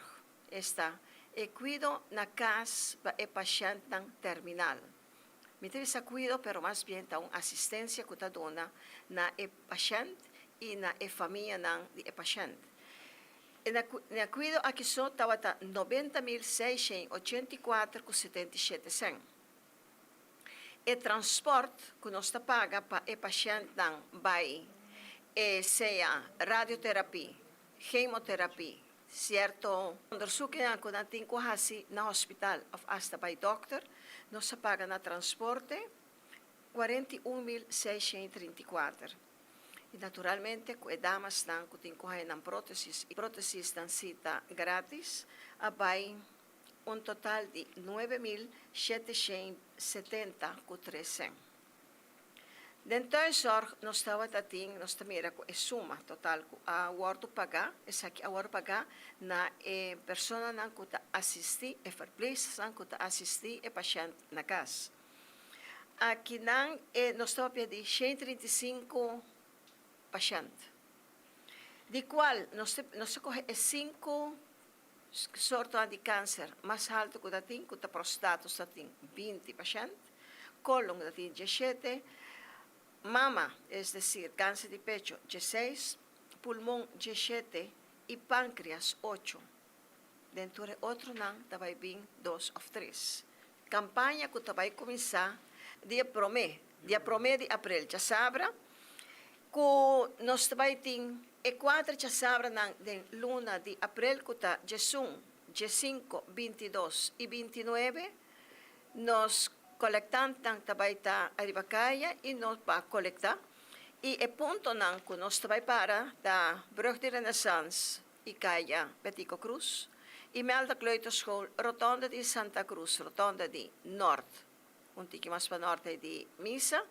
esta e cuido na cas ba e pasyente ng terminal. Mite sa cuido, pero mas bien ta un asistencia que ta dona na e pasyente e na e família ng di e pasyente. E na cuido aqui so tawata 90.684,77. E transport que nos paga pa e pasyente ng bay e seja radioterapia, chemoterapia, certo, onderzoeken aan kung natin ko hasi na hospital of hasta by doctor, nos paga na transporte 41.634. E naturalmente, kung damas nang kuting kuhay ng prótesis, prótesis ng sita gratis, abay un total de 9.770,13. Dentro sorg nos tawat ating nos tamira ko e suma total ko award paga esaki award paga na e persona nang kuta assisti e verpleegsters nang kuta assisti e pasyente na kas. Aqui nang e nos tawat di 135 pasyente. Di qual nos coge e 5 sorto di câncer mas alto ko dating kuta prostato dating 20 pasyente, colon dating 17, mama, es decir, cáncer de pecho, 16, pulmón, 17 y páncreas, 8. Dentro de otro nang tabay bing 2 of 3. Campaña que tabay começar dia promé de abril, já sabra, que nós tabay ting e 4 já sabra nang de luna de abril que ta jesum, 5, 22 y 29, nos colectan tang tabay ta aribakaya e nos pa collecta e punto nang kunos tabay para da Brug de Renaissance e kaya Betico Cruz e melda kleuterschool Rotonda di Santa Cruz, Rotonda di Nord, un tiki mas pa norte di Misa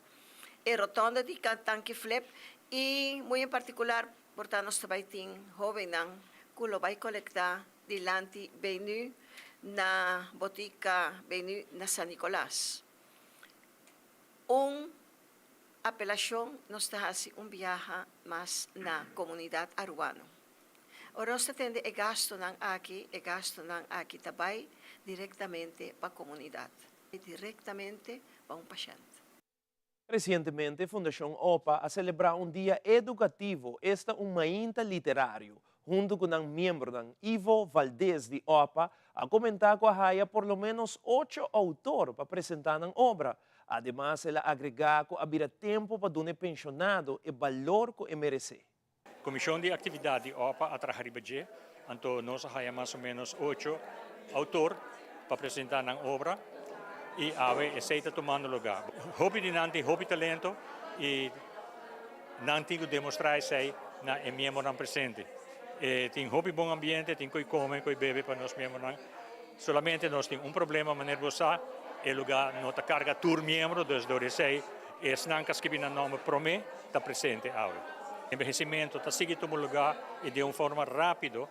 e Rotonda di Tanki Flip e muy en particular porta nos tabay ting joven nang kulo bay collecta di lanti benu na botica benu na San Nicolás. Apelasyon nos tahasi biyaha mas na komunidad arubano. Ora nos tende e gasto ng aki tabay directamente pa komunidad, directamente pa un pasyente. Recientemente, Fundación OPA ha celebrado un día educativo, mainta literário, junto com um membro ng Ivo Valdez de OPA, a comentar com a Haya por lo menos 8 autores para apresentar ng obra. Además, ela agregar que haverá tempo para dar pensionado e valor que merece. Comissão de atividade OPA atraharibaje, anto nós há mais ou menos 8 autores para apresentar ng obra e ave aceita tomando lugar. Hobby de nanti, hobby talento e nanti que demonstrar sei na é membro não presente. Tem hobby bom ambiente, tem coi come, coi bebe para nós membros. Solamente nós tem problema nervosa e lugar nota carga tour membro dos sei e snancas que vina nome prome tá presente ave. Envelhecimento tá seguindo no lugar e de uma forma rápido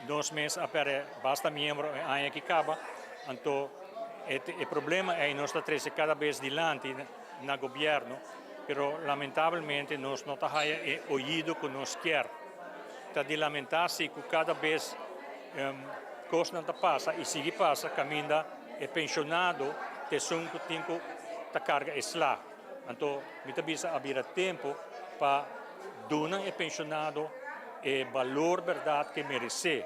nós mês apare basta membro aí que acaba, então o problema é nós tá trece cada vez dilante na governo, pero lamentavelmente nós não tá aí ouído que nós quer. Tá de lamentar-se que cada vez coisa não tá passa e se passa caminha é pensionado te sunco tinco ta carga isla. Então, muita vez haverá tempo para donar e pensionado e valor verdade que merece.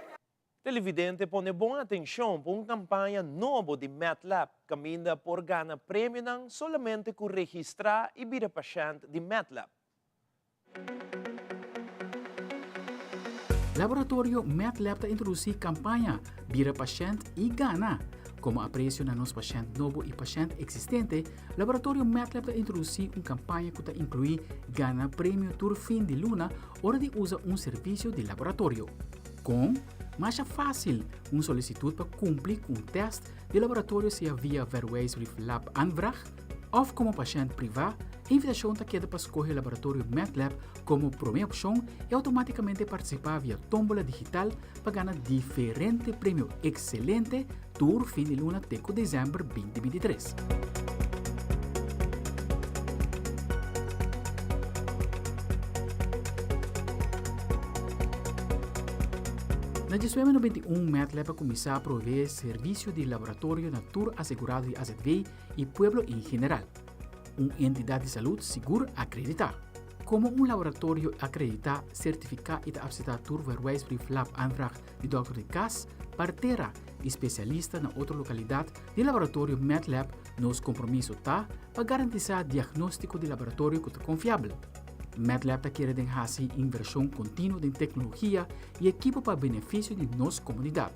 Televidente pone boa atenção para uma campanha nova de MATLAB, caminha por ganhar prêmio não somente com registrar e vir paciente de MATLAB. Laboratório MATLAB ta introduzi campanha Bira Pasyente e Gana. Como aprecio na nos paciente novo e paciente existente, Laboratório MedLab está introduzir uma campanha que inclui ganhar prêmio Tour Fim de Luna hora de usar serviço de laboratório. Com mais fácil, solicitude para cumprir com teste de laboratório seja via Verwijs Brief Lab Aanvraag ou como paciente privado. A invitação está queda para escolher o laboratório MedLab como primeira opção e automaticamente participar via tómbola digital para ganhar diferente prêmio excelente Tour Fim de Luna Teco dezembro 2023. Na 2021, MedLab começou a prover serviço de laboratório na Tour assegurado de AZV e Pueblo em geral. Uma entidade de saúde segura acreditada. Como laboratório acreditado, certificado e aceitar Tour Verwijs Brief Lab Aanvraag de Dr. de Cas, parteira especialista na outra localidade de laboratório MedLab, nos compromisso para garantizar diagnóstico de laboratório que é confiável. MedLab quer deixar inversão contínua em tecnologia e equipo para benefício de nossa comunidade.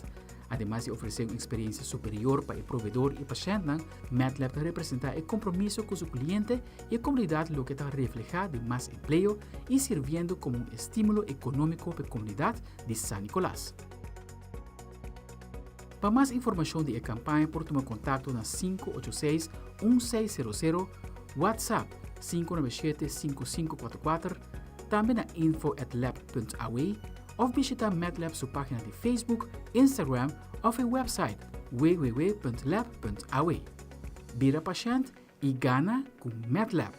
Además de oferecer uma experiência superior para o provedor e paciente, MedLab representa o compromisso com o cliente e a comunidade, o que está reflejado em mais emprego e servindo como um estímulo econômico para a comunidade de San Nicolás. Para mais informação de campanha, por tomar contato na 586-1600, WhatsApp 597-5544, também na info@lab.awe ou visitar MedLab sua página de Facebook, Instagram ou a website www.lab.awe. Vira paciente e gana com MedLab.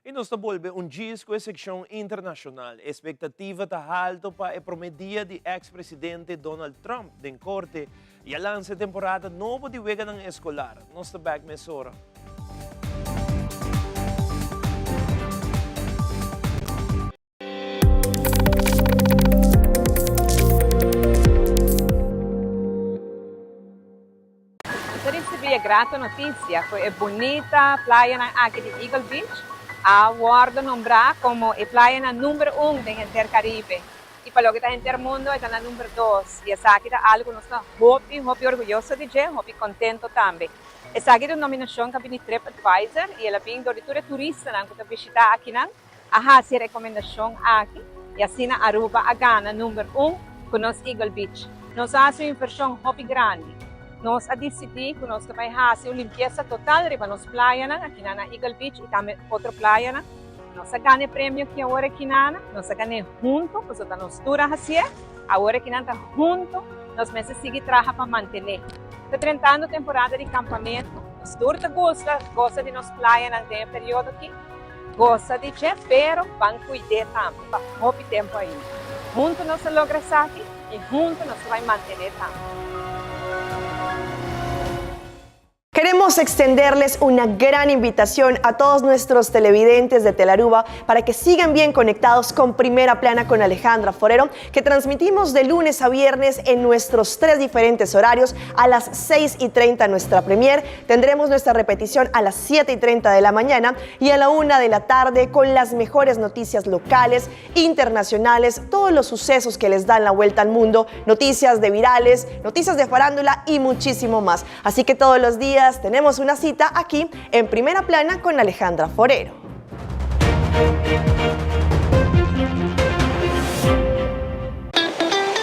E nos devolve disco e seção internacional. Expectativa está alta para a promedia de ex-presidente Donald Trump em corte e a lança temporada nova de Wega ng escolar. Nos back mesora. Recebi a grata notícia, foi a bonita praia aqui de Eagle Beach, a award nombrada como a praia número 1 do Intercaribe. E para o que está Intermundo, está na número 2. E essa aqui é algo que nós estamos muito orgulhosos de dizer, muito contentos também. Essa aqui é uma nominação que vem de TripAdvisor e ela vem do diretor turista que está visitando aqui, a fazer recomendação aqui. E assim na Aruba, a Gana número 1 com nós Eagle Beach. Nós fazemos uma inversão muito grande. Nós decidimos que nós vamos fazer uma limpeza total para nossa praia aqui na Eagle Beach e também outra praia. Nós ganhamos prêmio que agora aqui nós ganhamos junto, porque nós dura assim, agora aqui está junto, nós vamos seguir trabalhando para manter. Está 30 anos temporada de acampamento, nós dura gosta de nossa praia nesse período aqui, gosta de che, pero vamos cuidar também, para muito tempo aí. Junto nós logramos isso aqui e junto nós vamos manter também. Queremos extenderles una gran invitación a todos nuestros televidentes de Telaruba para que sigan bien conectados con Primera Plana con Alejandra Forero, que transmitimos de lunes a viernes en nuestros 3 diferentes horarios. A las 6:30 nuestra premier, tendremos nuestra repetición a las 7:30 de la mañana y a la 1 de la tarde con las mejores noticias locales, internacionales, todos los sucesos que les dan la vuelta al mundo, noticias de virales, noticias de farándula y muchísimo más. Así que todos los días tenemos una cita aquí en Primera Plana con Alejandra Forero.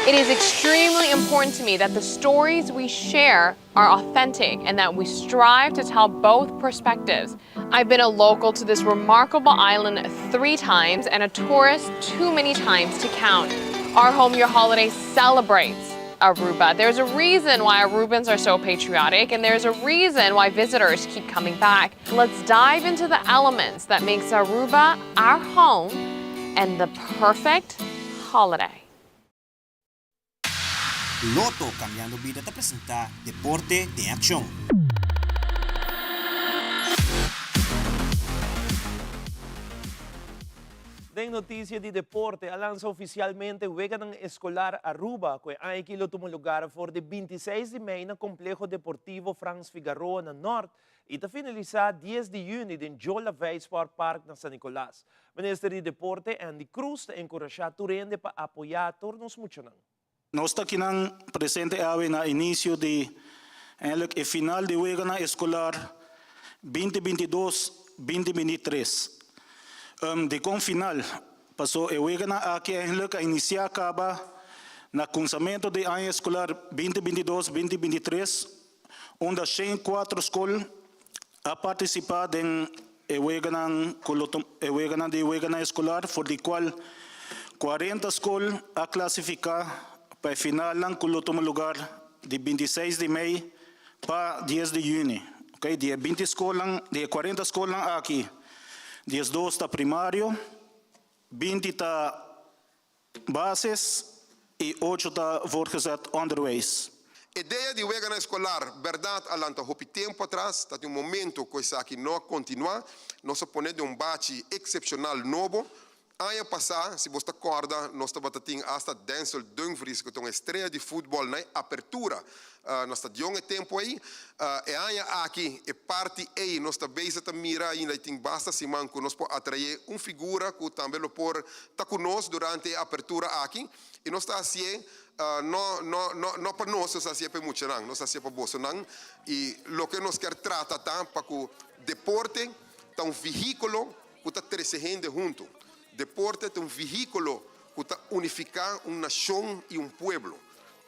It is extremely important to me that the stories we share are authentic and that we strive to tell both perspectives. I've been a local to this remarkable island 3 times and a tourist too many times to count. Our Home Your Holiday celebrates Aruba. There's a reason why Arubans are so patriotic, and there's a reason why visitors keep coming back. Let's dive into the elements that makes Aruba our home and the perfect holiday. Loto Cambiando Vida te presenta Deporte de Acción. Den notícia de deporte, lança oficialmente o Wega ng Escolar Aruba, que ay kilo lugar for de 26 de maio no Complejo Deportivo Franz Figueroa na Norte e ta finalizar 10 de junho em Jola Sport Park na San Nicolás. Ministro de Deporte Andy Cruz ta encorajar Turende para apoiar tornos mucho. Nós está aqui na presente ave na início de eigenlijk final de ano escolar 2022-2023. De com final passou o ano aqui eigenlijk a iniciar acaba na começamento de ano escolar 2022-2023, onde 104 escolas a participar em o ano escolar, por de qual 40 escolas a classificar para final com o último lugar de 26 de maio para 10 de junho. Okay? De 20 escolas, de 40 escolas aqui, 12 está primário, 20 está bases e 8 está voortgezet onderwijs. Ideia de wega na escolar, verdade, alanta hopi tempo atrás, tá um momento que isso aqui não continua, nós põe de bate excepcional novo. Ano passado, se você acorda, nós estamos hasta Denzel Dumfries, que é uma estreia de futebol na apertura. Nós estamos de um tempo aí, e ano aqui, é parte aí, nós estamos mira ainda tem basta semana que nós podemos atrair uma figura que também pode estar conosco durante a apertura aqui, e nós estamos assim, não para nós, nós estamos para muito não, nós estamos para Bolsonaro, e o que nós queremos tratar para que o deporte é um veículo que está crescendo junto. Deporte é um veículo que está unificando uma nação e pueblo.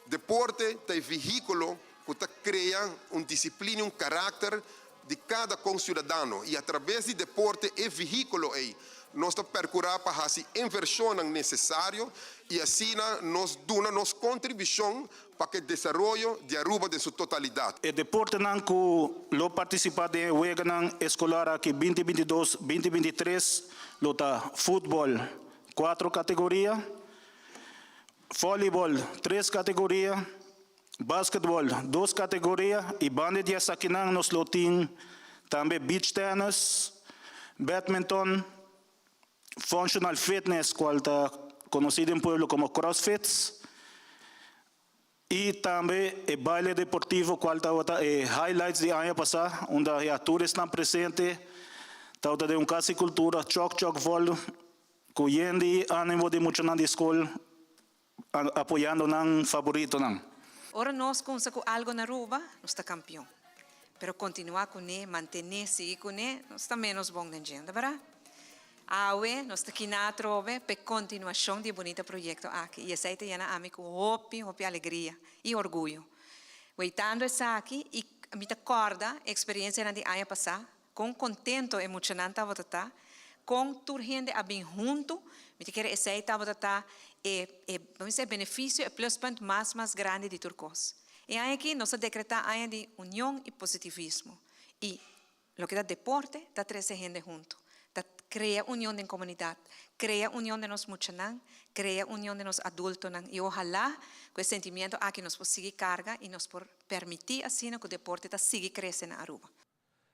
Deporte é um veículo que está criando uma disciplina, caráter de cada concidadão. E através do deporte, é veículo aí. Nós estamos percorrendo para fazer a inversão necessária e assim nós damos nossa contribuição para que o desenvolvimento de Aruba em sua totalidade. O deporte que lo participar de o ano escolar aqui 2022-2023, lo tá futebol 4 categorias, voleibol 3 categorias, basquetebol 2 categorias e banda de aqui nós lo tem também beach tennis, badminton, functional fitness, qual está conhecido em pueblo como CrossFit, e também o baile deportivo, qual está highlights de ano passado, onde os atores estão presentes, está de casa e cultura, choc vol, que hoje em dia ânimo de muitos na escola, apoiando o favorito. Ora nós com algo na Aruba, nós está campeão. Pero continuar com ele, manter, seguir com ele, nós está menos bom na agenda, verdade? Awe, nós aqui na trove, para continuação de bonito projeto aqui. E essa é a minha hope alegria e orgulho. Weitando essa aqui, e me acorda a experiência de ano passado, com contento e emocionante a votar, com toda gente a bem junto, me quer essa a votar vamos dizer benefício e plus point mais grande de Turcos. E aqui nós decretamos ano de união e positivismo. E o que é deporte, está trazendo gente junto. Crea união da comunidade, crea união de nós muchanan, crea união de nós adultos, e ojalá que esse sentimento aqui nos possa seguir carga e nos por permitir assim que o deporte está seguir crescendo na Aruba.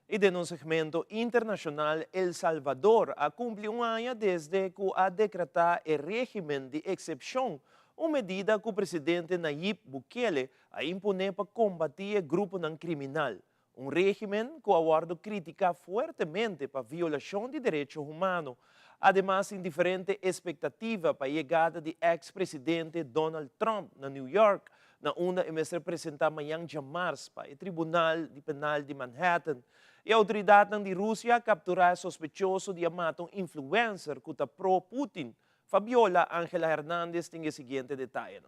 E de um segmento internacional, El Salvador ha cumprido um ano desde que ha decretado o régimen de excepção, uma medida que o presidente Nayib Bukele ha imposto para combater o grupo criminal. Um régimen que aguardo critica fuertemente para violação de direitos humanos. Además, indiferente expectativa para a chegada do ex-presidente Donald Trump na New York, na una vai ser apresentada amanhã de março para o Tribunal Penal de Manhattan. E a autoridade de Rússia capturar sospechoso de matar influencer que está pro-Putin. Fabiola Ángela Hernández tem o seguinte detalhe.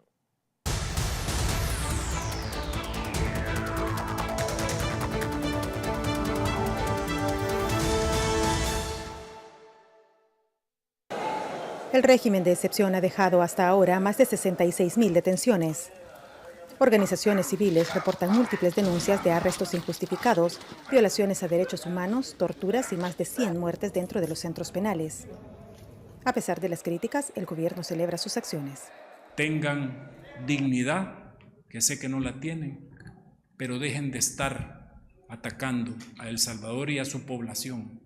El régimen de excepción ha dejado hasta ahora más de 66.000 detenciones. Organizaciones civiles reportan múltiples denuncias de arrestos injustificados, violaciones a derechos humanos, torturas y más de 100 muertes dentro de los centros penales. A pesar de las críticas, el gobierno celebra sus acciones. Tengan dignidad, que sé que no la tienen, pero dejen de estar atacando a El Salvador y a su población.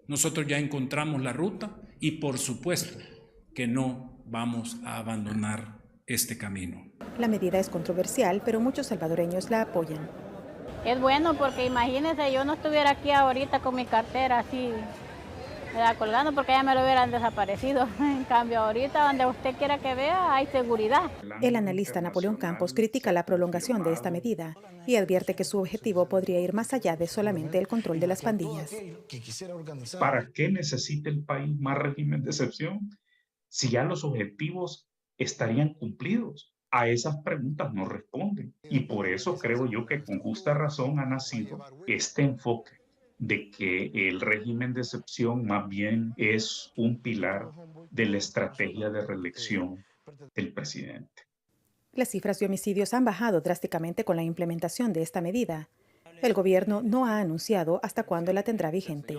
Nosotros ya encontramos la ruta y por supuesto que no vamos a abandonar este camino. La medida es controversial, pero muchos salvadoreños la apoyan. Es bueno porque imagínense, yo no estuviera aquí ahorita con mi cartera así colgando porque ya me lo hubieran desaparecido. En cambio, ahorita donde usted quiera que vea hay seguridad. El analista Napoleón Campos critica la prolongación de esta medida y advierte que su objetivo podría ir más allá de solamente el control de las pandillas. ¿Para qué necesita el país más régimen de excepción si ya los objetivos estarían cumplidos? A esas preguntas no responden. Y por eso creo yo que con justa razón ha nacido este enfoque de que el régimen de excepción más bien es un pilar de la estrategia de reelección del presidente. Las cifras de homicidios han bajado drásticamente con la implementación de esta medida. El gobierno no ha anunciado hasta cuándo la tendrá vigente.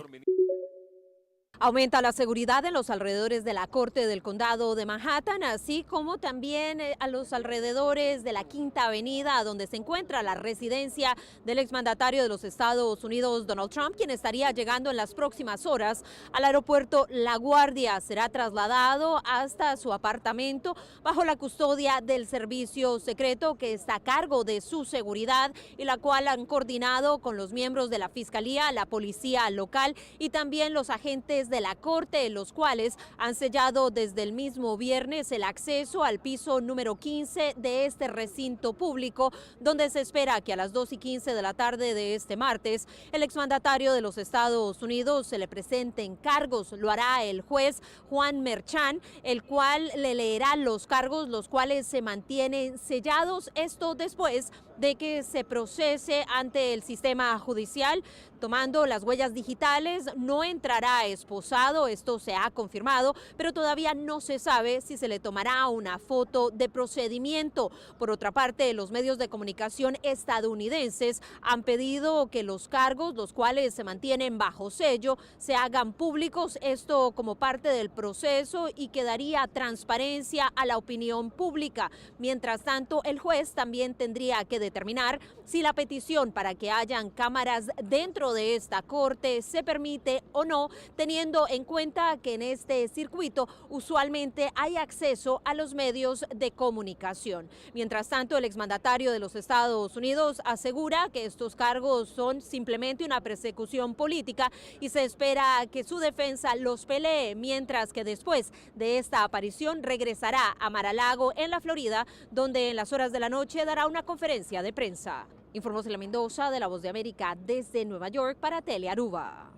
Aumenta la seguridad en los alrededores de la Corte del Condado de Manhattan, así como también a los alrededores de la Quinta Avenida, donde se encuentra la residencia del exmandatario de los Estados Unidos, Donald Trump, quien estaría llegando en las próximas horas al aeropuerto LaGuardia. Será trasladado hasta su apartamento bajo la custodia del servicio secreto que está a cargo de su seguridad y la cual han coordinado con los miembros de la Fiscalía, la Policía Local y también los agentes de la Corte, los cuales han sellado desde el mismo viernes el acceso al piso número 15 de este recinto público, donde se espera que a las 2:15 de la tarde de este martes el exmandatario de los Estados Unidos se le presenten cargos. Lo hará el juez Juan Merchan, el cual le leerá los cargos, los cuales se mantienen sellados, esto después de que se procese ante el sistema judicial. Tomando las huellas digitales, no entrará esposado, esto se ha confirmado, pero todavía no se sabe si se le tomará una foto de procedimiento. Por otra parte, los medios de comunicación estadounidenses han pedido que los cargos, los cuales se mantienen bajo sello, se hagan públicos, esto como parte del proceso y que daría transparencia a la opinión pública. Mientras tanto, el juez también tendría que determinar si la petición para que hayan cámaras dentro de esta corte se permite o no, teniendo en cuenta que en este circuito usualmente hay acceso a los medios de comunicación. Mientras tanto, el exmandatario de los Estados Unidos asegura que estos cargos son simplemente una persecución política y se espera que su defensa los pelee, mientras que después de esta aparición regresará a Mar-a-Lago en la Florida, donde en las horas de la noche dará una conferencia de prensa. Informó Celia Mendoza de La Voz de América desde Nueva York para Telearuba.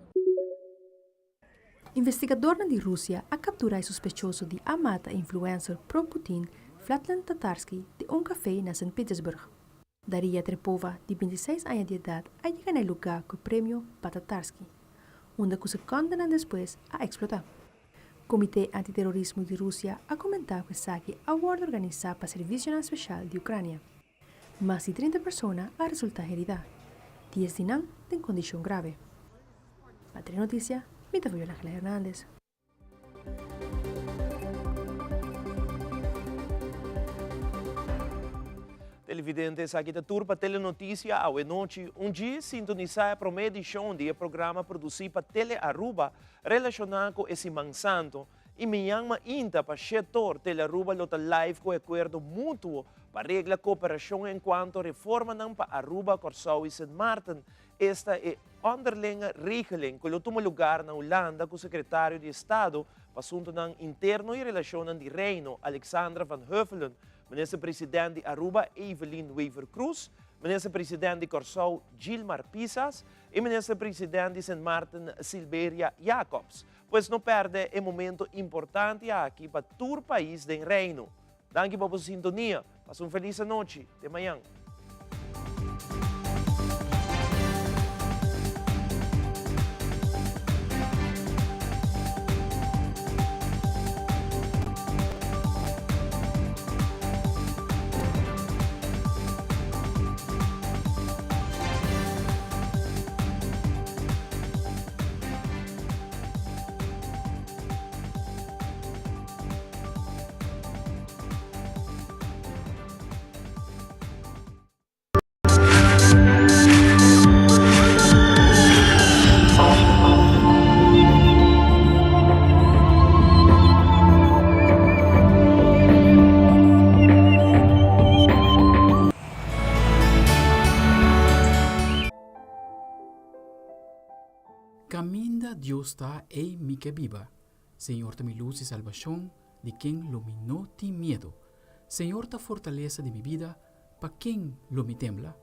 Investigador de Rusia ha capturado el sospechoso de amata influencer pro-Putin Vladimir Tatarsky de un café en San Petersburg. Daria Trepova, de 26 años de edad, ha llegado al lugar con el premio para Tatarsky, donde se condenan después a explotar. El Comité Antiterrorismo de Rusia ha comentado que saque acuerdo organizado para el Servicio Especial de Ucrania. Más de 30 personas han resultado heridas, 10 de ellas en condición grave. Para Noticia, mi nombre es Ángela Hernández. Televidentes, aqui da Turpa Telenotícia, ao noite, dia sintonizar para uma edição do programa produzido para Telearuba relacionado com esse mansanto e me chama ainda para o setor Telearuba lota live com acordo mútuo para regla cooperação enquanto reforma não para Aruba, Curaçao e Sint Maarten. Esta é onderlinge regeling que toma lugar na Holanda com o secretário de Estado para assunto interno e relações de Reino, Alexandra van Huffelen, minister-president de Aruba, Evelyn Wever Cruz, minister-president de Curaçao, Gilmar Pisas, e minister-president de Sint Maarten, Silveria Jacobs. Pois não perde um momento importante aqui para todo o país do Reino. Danke por sua sintonia. Passe uma feliz noite. Até amanhã. Gracias Dios está en mi que viva. Señor ta mi luz y salvación, de quien lo mi no ti miedo. Señor ta fortaleza de mi vida, pa quien lo mi tembla.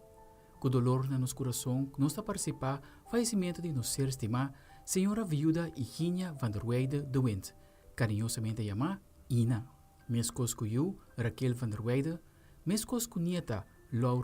Con dolor na nos corazón, nos ta participa fallecimiento de nos ser estima, Señora viuda Higinia van der Weide de Wind, cariñosamente llamada Ina. Mescos cuyu Raquel van der Weide, mescos cu nieta Laura